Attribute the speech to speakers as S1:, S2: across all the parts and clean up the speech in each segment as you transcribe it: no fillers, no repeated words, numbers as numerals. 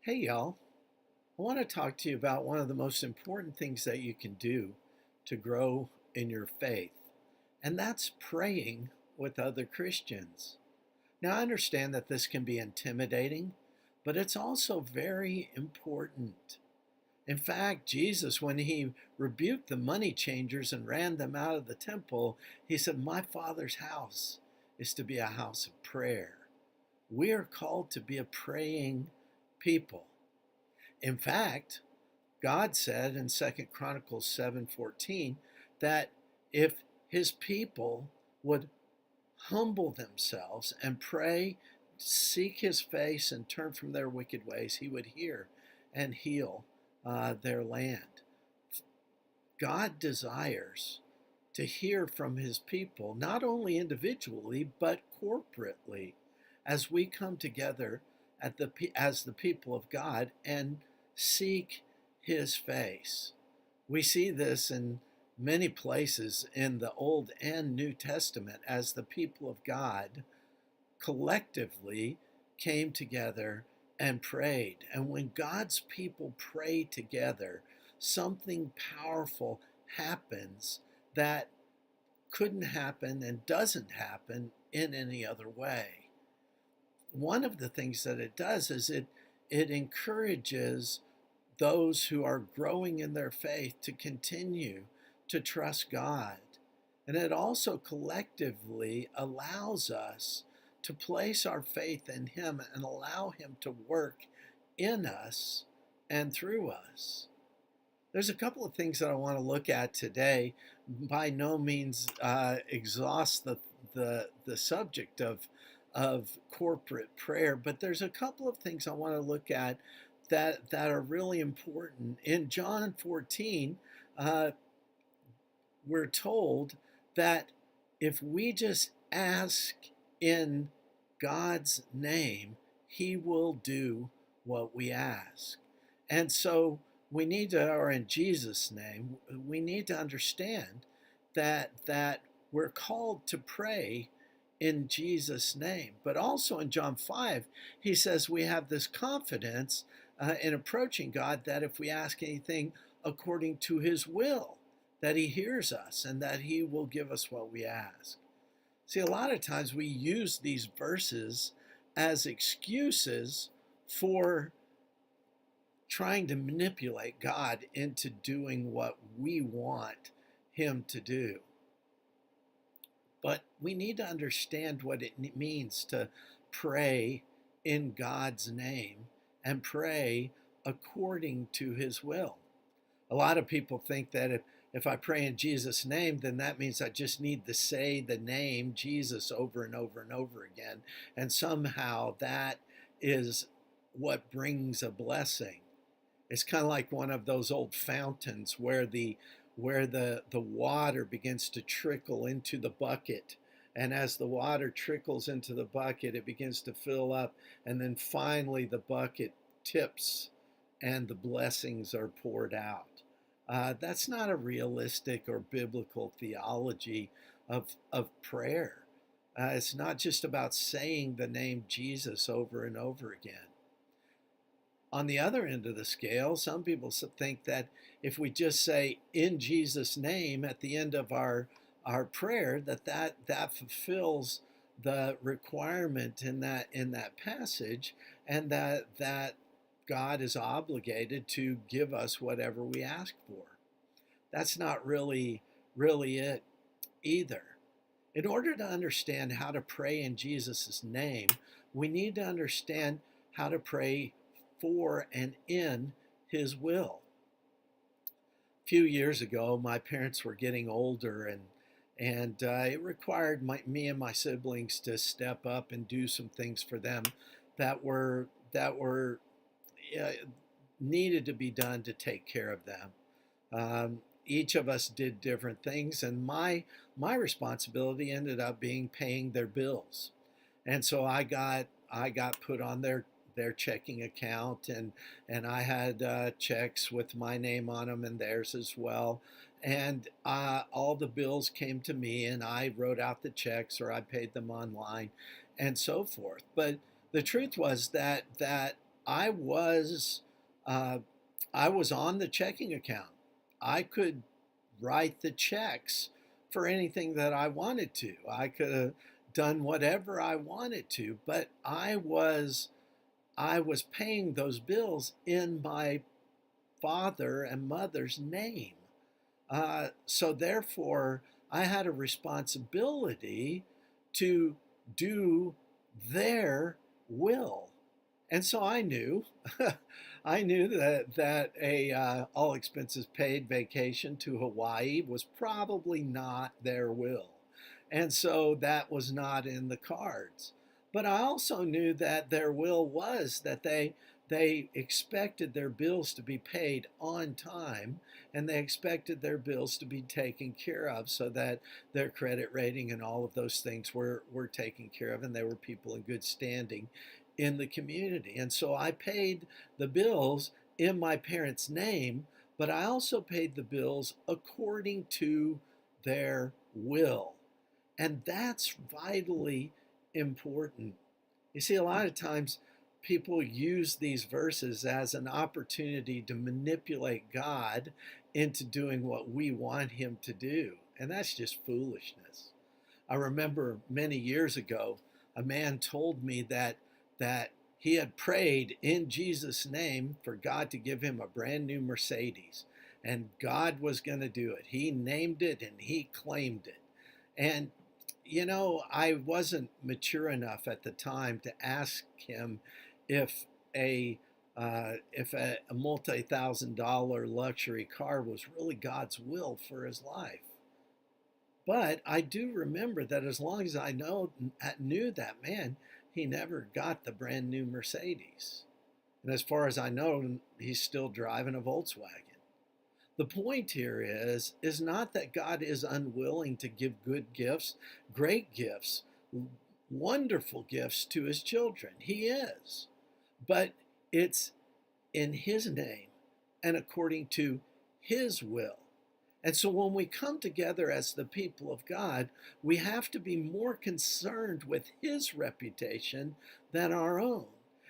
S1: Hey, y'all. I want to talk to you about one of the most important things that you can do to grow in your faith, and that's praying with other Christians. Now, I understand that this can be intimidating, but it's also very important. In fact, Jesus, when he rebuked the money changers and ran them out of the temple, he said, "My Father's house is to be a house of prayer." We are called to be a praying people. In fact, God said in Second Chronicles 7:14 that if his people would humble themselves and pray, seek his face, and turn from their wicked ways, he would hear and heal their land. God desires to hear from his people, not only individually, but corporately, as we come together as the people of God and seek his face. We see this in many places in the Old and New Testament as the people of God collectively came together and prayed. And when God's people pray together, something powerful happens that couldn't happen and doesn't happen in any other way. One of the things that it does is it encourages those who are growing in their faith to continue to trust God. And it also collectively allows us to place our faith in him and allow him to work in us and through us. There's a couple of things that I want to look at today. By no means exhaust the subject of corporate prayer, but there's a couple of things I want to look at that are really important. In John 14, uh, we're told that if we just ask in God's name, he will do what we ask. And so we need to, or in Jesus' name, we need to understand that we're called to pray in Jesus' name. But also in John 5, he says we have this confidence in approaching God that if we ask anything according to his will, that he hears us and that he will give us what we ask. See, a lot of times we use these verses as excuses for trying to manipulate God into doing what we want him to do. But we need to understand what it means to pray in God's name and pray according to his will. A lot of people think that if I pray in Jesus' name, then that means I just need to say the name Jesus over and over and over again. And somehow that is what brings a blessing. It's kind of like one of those old fountains where the water begins to trickle into the bucket. And as the water trickles into the bucket, it begins to fill up. And then finally, the bucket tips and the blessings are poured out. That's not a realistic or biblical theology of prayer. It's not just about saying the name Jesus over and over again. On the other end of the scale, some people think that if we just say in Jesus' name at the end of our prayer, that fulfills the requirement in that passage, and that God is obligated to give us whatever we ask for. That's not really it either. In order to understand how to pray in Jesus' name, we need to understand how to pray for and in his will. A few years ago, my parents were getting older, and it required me and my siblings to step up and do some things for them that were uh, needed to be done to take care of them. Each of us did different things, and my responsibility ended up being paying their bills. And so I got put on their checking account, and I had checks with my name on them and theirs as well. And all the bills came to me, and I wrote out the checks or I paid them online, and so forth. But the truth was that I was uh, I was on the checking account. I could write the checks for anything that I wanted to. I could have done whatever I wanted to, but I was paying those bills in my father and mother's name. So therefore, I had a responsibility to do their will. And so I knew, I knew that a all expenses paid vacation to Hawaii was probably not their will, and so that was not in the cards. But I also knew that their will was that they expected their bills to be paid on time, and they expected their bills to be taken care of so that their credit rating and all of those things were taken care of, and they were people in good standing in the community. And so I paid the bills in my parents' name, but I also paid the bills according to their will. And that's vitally important. You see, a lot of times people use these verses as an opportunity to manipulate God into doing what we want him to do. And that's just foolishness. I remember many years ago, a man told me that he had prayed in Jesus' name for God to give him a brand new Mercedes, and God was going to do it. He named it and he claimed it. And I wasn't mature enough at the time to ask him if a multi-thousand-dollar luxury car was really God's will for his life. But I do remember that as long as knew that man, he never got the brand new Mercedes. And as far as I know, he's still driving a Volkswagen. The point here is not that God is unwilling to give good gifts, great gifts, wonderful gifts to his children. He is. But it's in his name and according to his will. And so when we come together as the people of God, we have to be more concerned with his reputation than our own.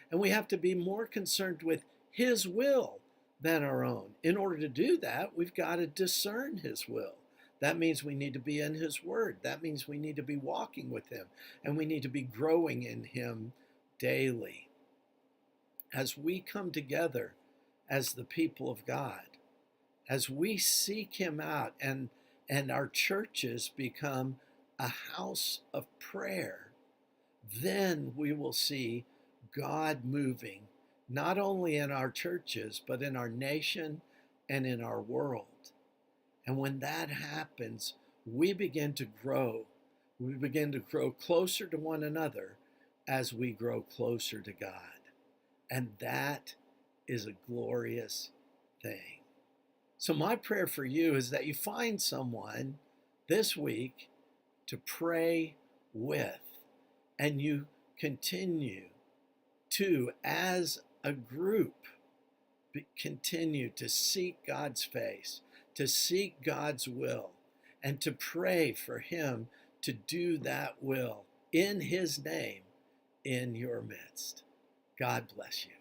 S1: And we have to be more concerned with his will than our own. In order to do that, we've got to discern his will. That means we need to be in his word. That means we need to be walking with him, and we need to be growing in him daily. As we come together as the people of God, as we seek him out, and our churches become a house of prayer, then we will see God moving, not only in our churches, but in our nation and in our world. And when that happens, we begin to grow. We begin to grow closer to one another as we grow closer to God. And that is a glorious thing. So my prayer for you is that you find someone this week to pray with, and you continue to, as a group, continue to seek God's face, to seek God's will, and to pray for him to do that will in his name in your midst. God bless you.